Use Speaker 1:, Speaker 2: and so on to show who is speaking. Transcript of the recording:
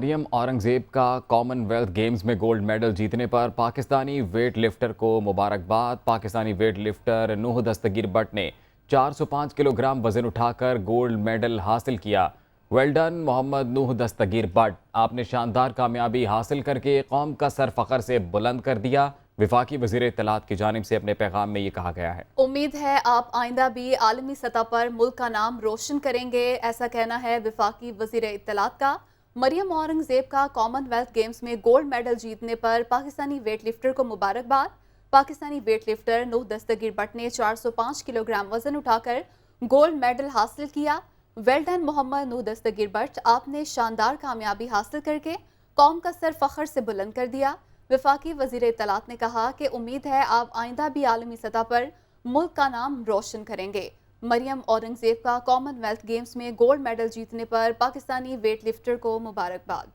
Speaker 1: مریم اورنگزیب کا Commonwealth Games میں gold medal جیتنے پر پاکستانی ویٹ لفٹر کو مبارکباد۔ پاکستانی ویٹ لفٹر نوح دستگیر بٹ نے 405 کلو گرام وزن اٹھا کر گولڈ میڈل حاصل کیا۔ ویل ڈن محمد نوح دستگیر بٹ، آپ نے شاندار کامیابی حاصل کر کے قوم کا سر فخر سے بلند کر دیا۔ وفاقی وزیر اطلاعات کی جانب سے اپنے پیغام میں یہ کہا گیا ہے۔
Speaker 2: امید ہے آپ آئندہ بھی عالمی سطح پر ملک کا نام روشن کریں گے، ایسا کہنا ہے وفاقی وزیر اطلاعات کا۔ مریم اورنگزیب کا کامن ویلتھ گیمز میں گولڈ میڈل جیتنے پر پاکستانی ویٹ لفٹر کو مبارکباد۔ پاکستانی ویٹ لفٹر نوح دستگیر بٹ نے 405 کلو گرام وزن اٹھا کر گولڈ میڈل حاصل کیا۔ ویل ڈن محمد نوح دستگیر بٹ، آپ نے شاندار کامیابی حاصل کر کے قوم کا سر فخر سے بلند کر دیا۔ وفاقی وزیر اطلاعات نے کہا کہ امید ہے آپ آئندہ بھی عالمی سطح پر ملک کا نام روشن کریں گے۔ مریم اورنگزیب کا کامن ویلتھ گیمز میں گولڈ میڈل جیتنے پر پاکستانی ویٹ لفٹر کو مبارکباد۔